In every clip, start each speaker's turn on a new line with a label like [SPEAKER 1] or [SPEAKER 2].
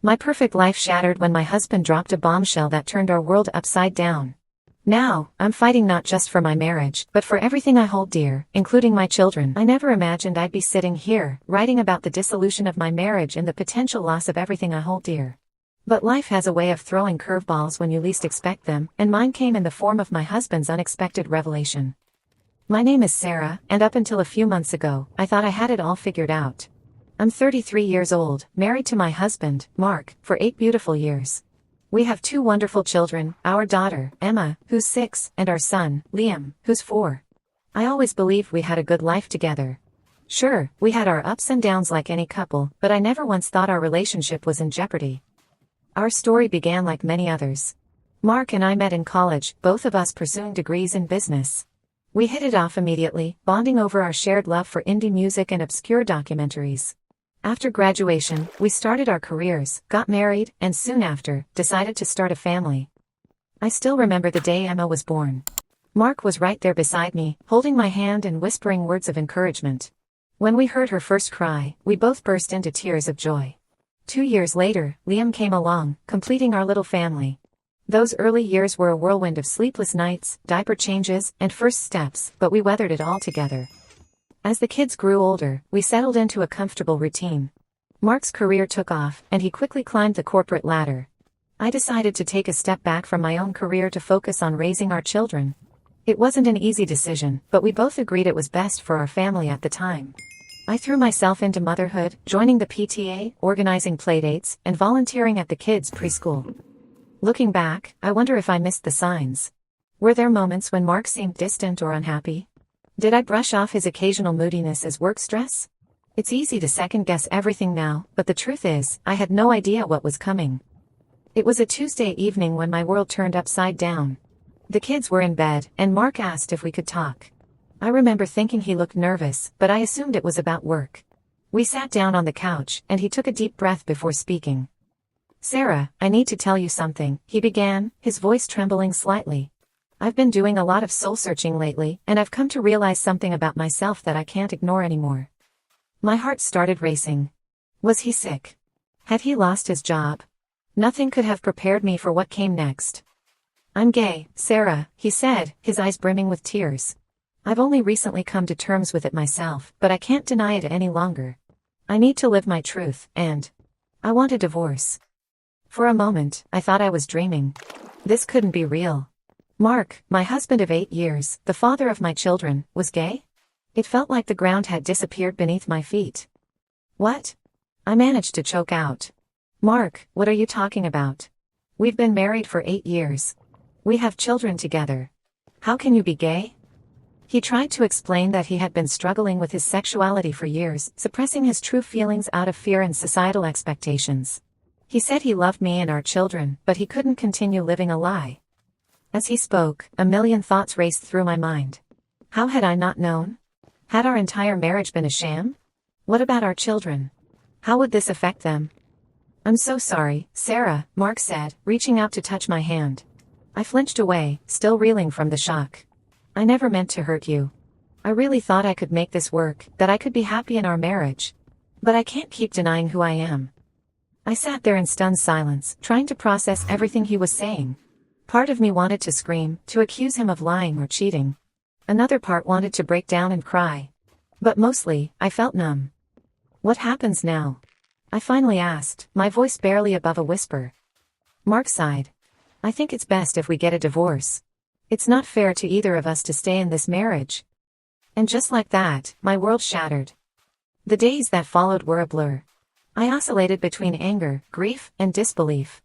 [SPEAKER 1] My perfect life shattered when my husband dropped a bombshell that turned our world upside down. Now, I'm fighting not just for my marriage, but for everything I hold dear, including my children. I never imagined I'd be sitting here, writing about the dissolution of my marriage and the potential loss of everything I hold dear. But life has a way of throwing curveballs when you least expect them, and mine came in the form of my husband's unexpected revelation. My name is Sarah, and up until a few months ago, I thought I had it all figured out. I'm 33 years old, married to my husband, Mark, for 8 beautiful years. We have 2 wonderful children, our daughter, Emma, who's 6, and our son, Liam, who's 4. I always believed we had a good life together. Sure, we had our ups and downs like any couple, but I never once thought our relationship was in jeopardy. Our story began like many others. Mark and I met in college, both of us pursuing degrees in business. We hit it off immediately, bonding over our shared love for indie music and obscure documentaries. After graduation, we started our careers, got married, and soon after, decided to start a family. I still remember the day Emma was born. Mark was right there beside me, holding my hand and whispering words of encouragement. When we heard her first cry, we both burst into tears of joy. 2 years later, Liam came along, completing our little family. Those early years were a whirlwind of sleepless nights, diaper changes, and first steps, but we weathered it all together. As the kids grew older, we settled into a comfortable routine. Mark's career took off, and he quickly climbed the corporate ladder. I decided to take a step back from my own career to focus on raising our children. It wasn't an easy decision, but we both agreed it was best for our family at the time. I threw myself into motherhood, joining the PTA, organizing playdates, and volunteering at the kids' preschool. Looking back, I wonder if I missed the signs. Were there moments when Mark seemed distant or unhappy? Did I brush off his occasional moodiness as work stress? It's easy to second-guess everything now, but the truth is, I had no idea what was coming. It was a Tuesday evening when my world turned upside down. The kids were in bed, and Mark asked if we could talk. I remember thinking he looked nervous, but I assumed it was about work. We sat down on the couch, and he took a deep breath before speaking. "Sarah, I need to tell you something," he began, his voice trembling slightly. "I've been doing a lot of soul-searching lately, and I've come to realize something about myself that I can't ignore anymore." My heart started racing. Was he sick? Had he lost his job? Nothing could have prepared me for what came next. "I'm gay, Sarah," he said, his eyes brimming with tears. "I've only recently come to terms with it myself, but I can't deny it any longer. I need to live my truth, and I want a divorce." For a moment, I thought I was dreaming. This couldn't be real. Mark, my husband of 8 years, the father of my children, was gay? It felt like the ground had disappeared beneath my feet. "What?" I managed to choke out. "Mark, what are you talking about? We've been married for 8 years. We have children together. How can you be gay?" He tried to explain that he had been struggling with his sexuality for years, suppressing his true feelings out of fear and societal expectations. He said he loved me and our children, but he couldn't continue living a lie. As he spoke, a million thoughts raced through my mind. How had I not known? Had our entire marriage been a sham? What about our children? How would this affect them? "I'm so sorry, Sarah," Mark said, reaching out to touch my hand. I flinched away, still reeling from the shock. "I never meant to hurt you. I really thought I could make this work, that I could be happy in our marriage. But I can't keep denying who I am." I sat there in stunned silence, trying to process everything he was saying. Part of me wanted to scream, to accuse him of lying or cheating. Another part wanted to break down and cry. But mostly, I felt numb. "What happens now?" I finally asked, my voice barely above a whisper. Mark sighed. "I think it's best if we get a divorce. It's not fair to either of us to stay in this marriage." And just like that, my world shattered. The days that followed were a blur. I oscillated between anger, grief, and disbelief.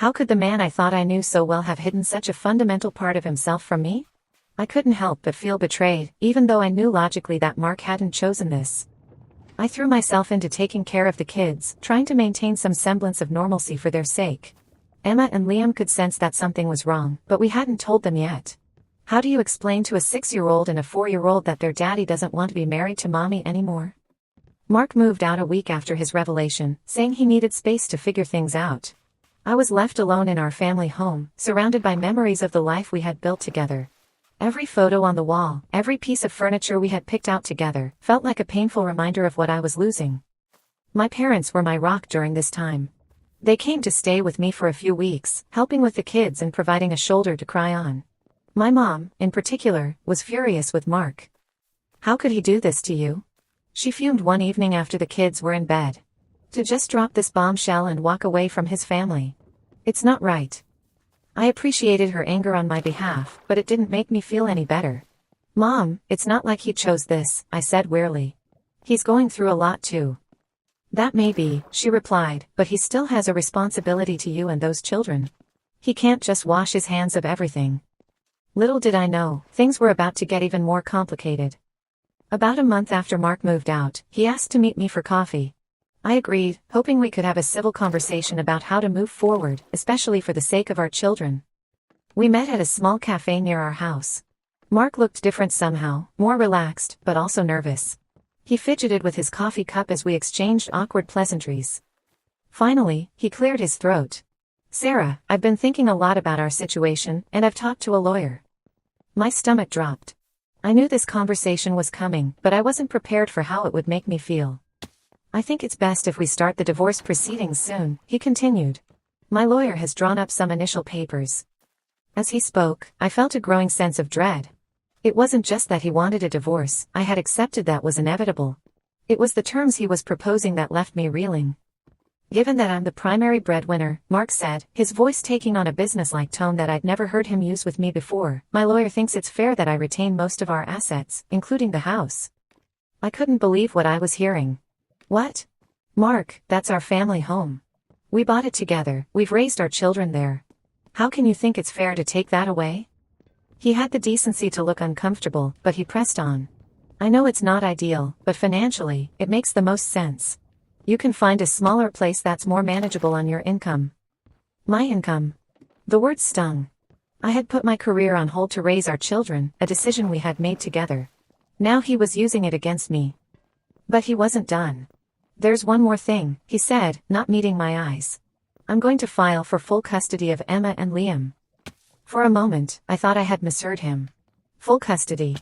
[SPEAKER 1] How could the man I thought I knew so well have hidden such a fundamental part of himself from me? I couldn't help but feel betrayed, even though I knew logically that Mark hadn't chosen this. I threw myself into taking care of the kids, trying to maintain some semblance of normalcy for their sake. Emma and Liam could sense that something was wrong, but we hadn't told them yet. How do you explain to a 6-year-old and a 4-year-old that their daddy doesn't want to be married to mommy anymore? Mark moved out a week after his revelation, saying he needed space to figure things out. I was left alone in our family home, surrounded by memories of the life we had built together. Every photo on the wall, every piece of furniture we had picked out together, felt like a painful reminder of what I was losing. My parents were my rock during this time. They came to stay with me for a few weeks, helping with the kids and providing a shoulder to cry on. My mom, in particular, was furious with Mark. How could he do this to you? She fumed one evening after the kids were in bed. To just drop this bombshell and walk away from his family. It's not right. I appreciated her anger on my behalf, but it didn't make me feel any better. Mom, it's not like he chose this, I said wearily. He's going through a lot too. That may be, she replied, but he still has a responsibility to you and those children. He can't just wash his hands of everything. Little did I know, things were about to get even more complicated. About a month after Mark moved out, he asked to meet me for coffee. I agreed, hoping we could have a civil conversation about how to move forward, especially for the sake of our children. We met at a small cafe near our house. Mark looked different somehow, more relaxed, but also nervous. He fidgeted with his coffee cup as we exchanged awkward pleasantries. Finally, he cleared his throat. Sarah, I've been thinking a lot about our situation, and I've talked to a lawyer. My stomach dropped. I knew this conversation was coming, but I wasn't prepared for how it would make me feel. I think it's best if we start the divorce proceedings soon, he continued. My lawyer has drawn up some initial papers. As he spoke, I felt a growing sense of dread. It wasn't just that he wanted a divorce, I had accepted that was inevitable. It was the terms he was proposing that left me reeling. Given that I'm the primary breadwinner, Mark said, his voice taking on a businesslike tone that I'd never heard him use with me before, my lawyer thinks it's fair that I retain most of our assets, including the house. I couldn't believe what I was hearing. What? Mark, that's our family home. We bought it together, we've raised our children there. How can you think it's fair to take that away? He had the decency to look uncomfortable, but he pressed on. I know it's not ideal, but financially, it makes the most sense. You can find a smaller place that's more manageable on your income. My income. The word stung. I had put my career on hold to raise our children, a decision we had made together. Now he was using it against me. But he wasn't done. There's one more thing, he said, not meeting my eyes. I'm going to file for full custody of Emma and Liam. For a moment, I thought I had misheard him. Full custody.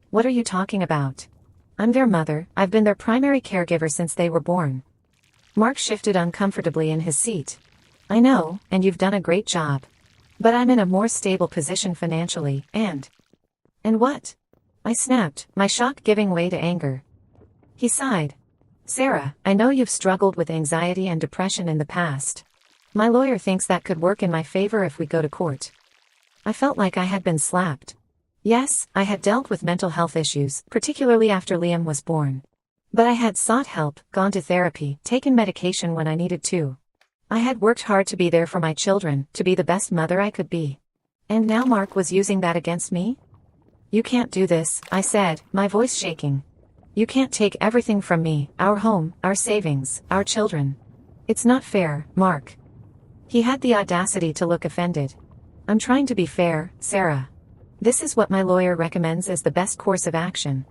[SPEAKER 1] What are you talking about? I'm their mother, I've been their primary caregiver since they were born. Mark shifted uncomfortably in his seat. I know, and you've done a great job. But I'm in a more stable position financially, and what? I snapped, my shock giving way to anger. He sighed. Sarah, I know you've struggled with anxiety and depression in the past. My lawyer thinks that could work in my favor if we go to court. I felt like I had been slapped. Yes, I had dealt with mental health issues, particularly after Liam was born. But I had sought help, gone to therapy, taken medication when I needed to. I had worked hard to be there for my children, to be the best mother I could be. And now Mark was using that against me? You can't do this, I said, my voice shaking. You can't take everything from me, our home, our savings, our children. It's not fair, Mark. He had the audacity to look offended. I'm trying to be fair, Sarah. This is what my lawyer recommends as the best course of action.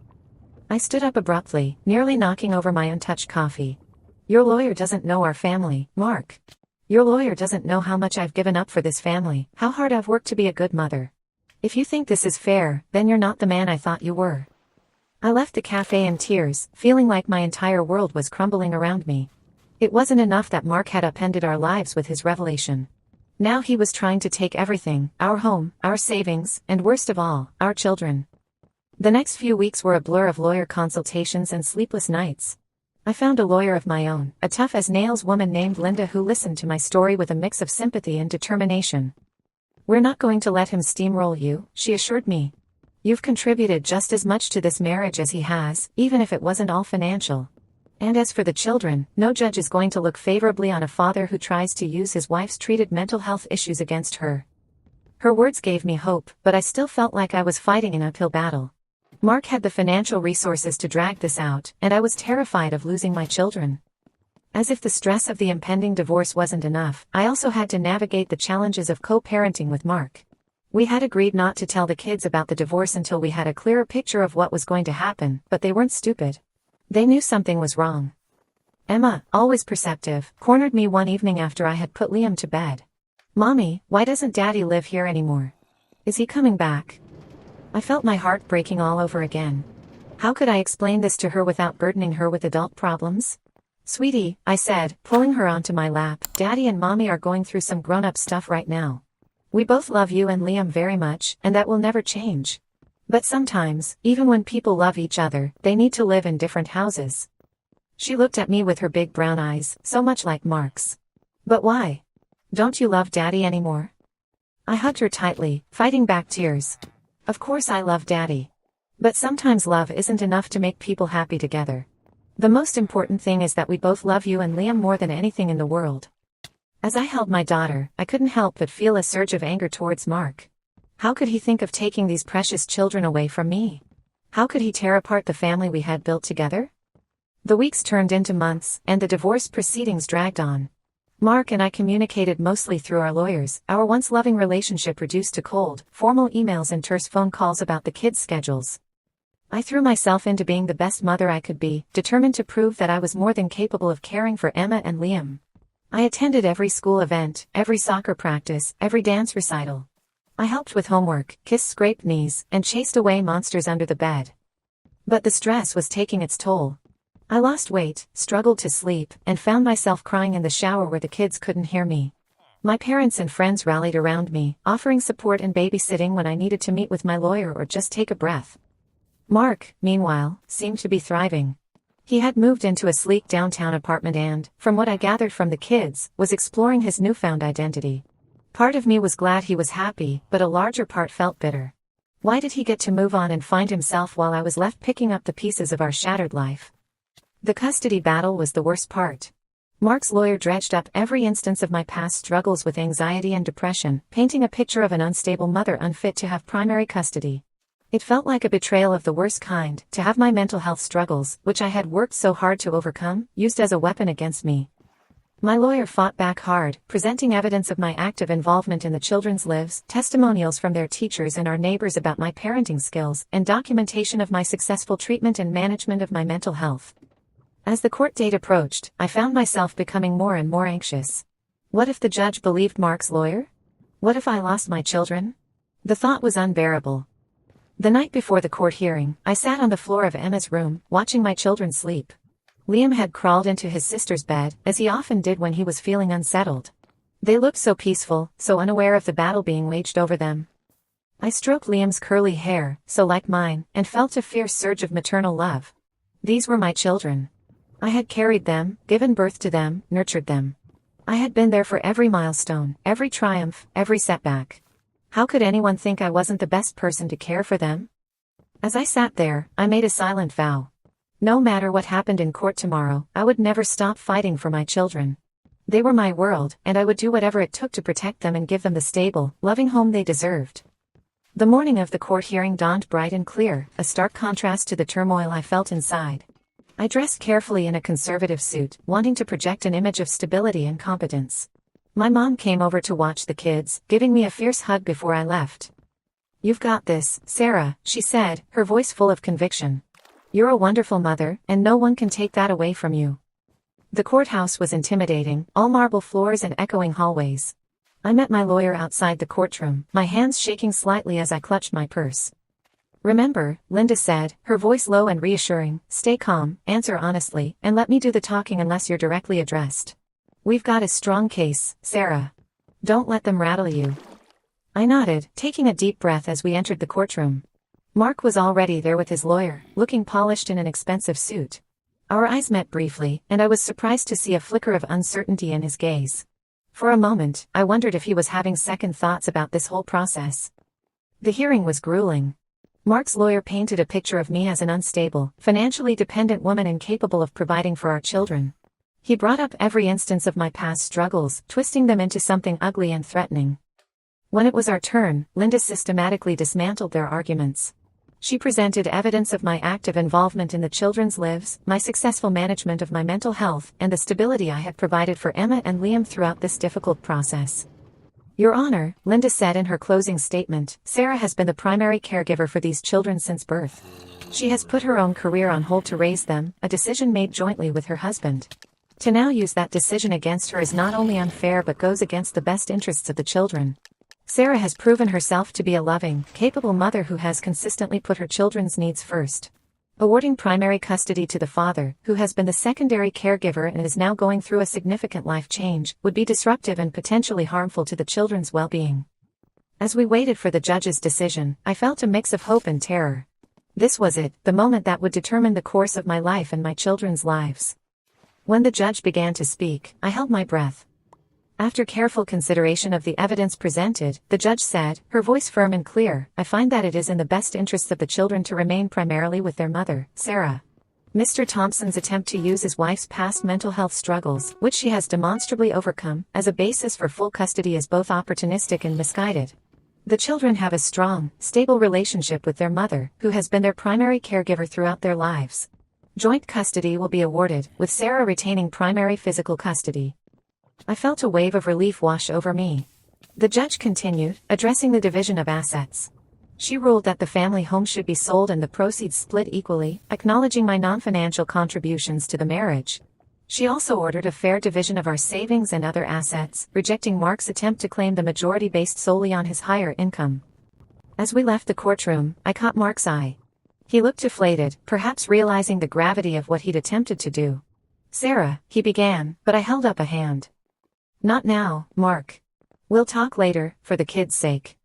[SPEAKER 1] I stood up abruptly, nearly knocking over my untouched coffee. Your lawyer doesn't know our family, Mark. Your lawyer doesn't know how much I've given up for this family, how hard I've worked to be a good mother. If you think this is fair, then you're not the man I thought you were. I left the cafe in tears, feeling like my entire world was crumbling around me. It wasn't enough that Mark had upended our lives with his revelation. Now he was trying to take everything, our home, our savings, and worst of all, our children. The next few weeks were a blur of lawyer consultations and sleepless nights. I found a lawyer of my own, a tough-as-nails woman named Linda who listened to my story with a mix of sympathy and determination. We're not going to let him steamroll you, she assured me. You've contributed just as much to this marriage as he has, even if it wasn't all financial. And as for the children, no judge is going to look favorably on a father who tries to use his wife's treated mental health issues against her. Her words gave me hope, but I still felt like I was fighting an uphill battle. Mark had the financial resources to drag this out, and I was terrified of losing my children. As if the stress of the impending divorce wasn't enough, I also had to navigate the challenges of co-parenting with Mark. We had agreed not to tell the kids about the divorce until we had a clearer picture of what was going to happen, but they weren't stupid. They knew something was wrong. Emma, always perceptive, cornered me one evening after I had put Liam to bed. Mommy, why doesn't Daddy live here anymore? Is he coming back? I felt my heart breaking all over again. How could I explain this to her without burdening her with adult problems? Sweetie, I said, pulling her onto my lap, Daddy and Mommy are going through some grown-up stuff right now. We both love you and Liam very much, and that will never change. But sometimes, even when people love each other, they need to live in different houses. She looked at me with her big brown eyes, so much like Mark's. But why? Don't you love Daddy anymore? I hugged her tightly, fighting back tears. Of course I love Daddy. But sometimes love isn't enough to make people happy together. The most important thing is that we both love you and Liam more than anything in the world. As I held my daughter, I couldn't help but feel a surge of anger towards Mark. How could he think of taking these precious children away from me? How could he tear apart the family we had built together? The weeks turned into months, and the divorce proceedings dragged on. Mark and I communicated mostly through our lawyers, our once loving relationship reduced to cold, formal emails and terse phone calls about the kids' schedules. I threw myself into being the best mother I could be, determined to prove that I was more than capable of caring for Emma and Liam. I attended every school event, every soccer practice, every dance recital. I helped with homework, kissed scraped knees, and chased away monsters under the bed. But the stress was taking its toll. I lost weight, struggled to sleep, and found myself crying in the shower where the kids couldn't hear me. My parents and friends rallied around me, offering support and babysitting when I needed to meet with my lawyer or just take a breath. Mark, meanwhile, seemed to be thriving. He had moved into a sleek downtown apartment and, from what I gathered from the kids, was exploring his newfound identity. Part of me was glad he was happy, but a larger part felt bitter. Why did he get to move on and find himself while I was left picking up the pieces of our shattered life? The custody battle was the worst part. Mark's lawyer dredged up every instance of my past struggles with anxiety and depression, painting a picture of an unstable mother unfit to have primary custody. It felt like a betrayal of the worst kind, to have my mental health struggles, which I had worked so hard to overcome, used as a weapon against me. My lawyer fought back hard, presenting evidence of my active involvement in the children's lives, testimonials from their teachers and our neighbors about my parenting skills, and documentation of my successful treatment and management of my mental health. As the court date approached, I found myself becoming more and more anxious. What if the judge believed Mark's lawyer? What if I lost my children? The thought was unbearable. The night before the court hearing, I sat on the floor of Emma's room, watching my children sleep. Liam had crawled into his sister's bed, as he often did when he was feeling unsettled. They looked so peaceful, so unaware of the battle being waged over them. I stroked Liam's curly hair, so like mine, and felt a fierce surge of maternal love. These were my children. I had carried them, given birth to them, nurtured them. I had been there for every milestone, every triumph, every setback. How could anyone think I wasn't the best person to care for them? As I sat there, I made a silent vow. No matter what happened in court tomorrow, I would never stop fighting for my children. They were my world, and I would do whatever it took to protect them and give them the stable, loving home they deserved. The morning of the court hearing dawned bright and clear, a stark contrast to the turmoil I felt inside. I dressed carefully in a conservative suit, wanting to project an image of stability and competence. My mom came over to watch the kids, giving me a fierce hug before I left. "You've got this, Sarah," she said, her voice full of conviction. "You're a wonderful mother, and no one can take that away from you." The courthouse was intimidating, all marble floors and echoing hallways. I met my lawyer outside the courtroom, my hands shaking slightly as I clutched my purse. "Remember," Linda said, her voice low and reassuring, "stay calm, answer honestly, and let me do the talking unless you're directly addressed. We've got a strong case, Sarah. Don't let them rattle you." I nodded, taking a deep breath as we entered the courtroom. Mark was already there with his lawyer, looking polished in an expensive suit. Our eyes met briefly, and I was surprised to see a flicker of uncertainty in his gaze. For a moment, I wondered if he was having second thoughts about this whole process. The hearing was grueling. Mark's lawyer painted a picture of me as an unstable, financially dependent woman incapable of providing for our children. He brought up every instance of my past struggles, twisting them into something ugly and threatening. When it was our turn, Linda systematically dismantled their arguments. She presented evidence of my active involvement in the children's lives, my successful management of my mental health, and the stability I had provided for Emma and Liam throughout this difficult process. "Your Honor," Linda said in her closing statement, "Sarah has been the primary caregiver for these children since birth. She has put her own career on hold to raise them, a decision made jointly with her husband. To now use that decision against her is not only unfair but goes against the best interests of the children. Sarah has proven herself to be a loving, capable mother who has consistently put her children's needs first. Awarding primary custody to the father, who has been the secondary caregiver and is now going through a significant life change, would be disruptive and potentially harmful to the children's well-being. As we waited for the judge's decision, I felt a mix of hope and terror. This was it, the moment that would determine the course of my life and my children's lives. When the judge began to speak, I held my breath. After careful consideration of the evidence presented, the judge said, her voice firm and clear, I find that it is in the best interests of the children to remain primarily with their mother, Sarah. Mr. Thompson's attempt to use his wife's past mental health struggles, which she has demonstrably overcome, as a basis for full custody is both opportunistic and misguided. The children have a strong, stable relationship with their mother, who has been their primary caregiver throughout their lives. Joint custody will be awarded, with Sarah retaining primary physical custody. I felt a wave of relief wash over me. The judge continued, addressing the division of assets. She ruled that the family home should be sold and the proceeds split equally, acknowledging my non-financial contributions to the marriage. She also ordered a fair division of our savings and other assets, rejecting Mark's attempt to claim the majority based solely on his higher income. As we left the courtroom, I caught Mark's eye. He looked deflated, perhaps realizing the gravity of what he'd attempted to do. Sarah, he began, but I held up a hand. Not now, Mark. We'll talk later, for the kids' sake.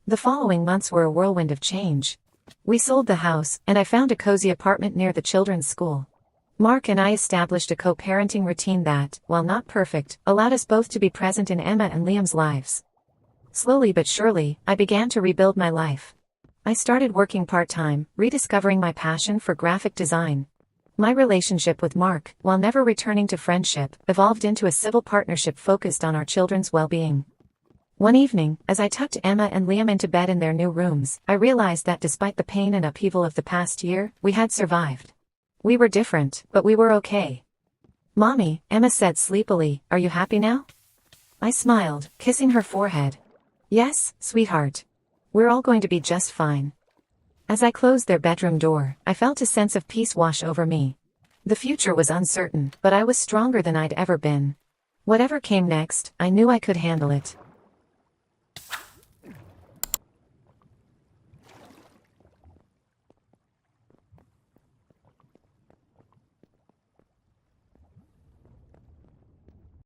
[SPEAKER 1] The following months were a whirlwind of change. We sold the house, and I found a cozy apartment near the children's school. Mark and I established a co-parenting routine that, while not perfect, allowed us both to be present in Emma and Liam's lives. Slowly but surely, I began to rebuild my life. I started working part-time, rediscovering my passion for graphic design. My relationship with Mark, while never returning to friendship, evolved into a civil partnership focused on our children's well-being. One evening, as I tucked Emma and Liam into bed in their new rooms, I realized that despite the pain and upheaval of the past year, we had survived. We were different, but we were okay. Mommy, Emma said sleepily, are you happy now? I smiled, kissing her forehead. Yes, sweetheart. We're all going to be just fine. As I closed their bedroom door, I felt a sense of peace wash over me. The future was uncertain, but I was stronger than I'd ever been. Whatever came next, I knew I could handle it.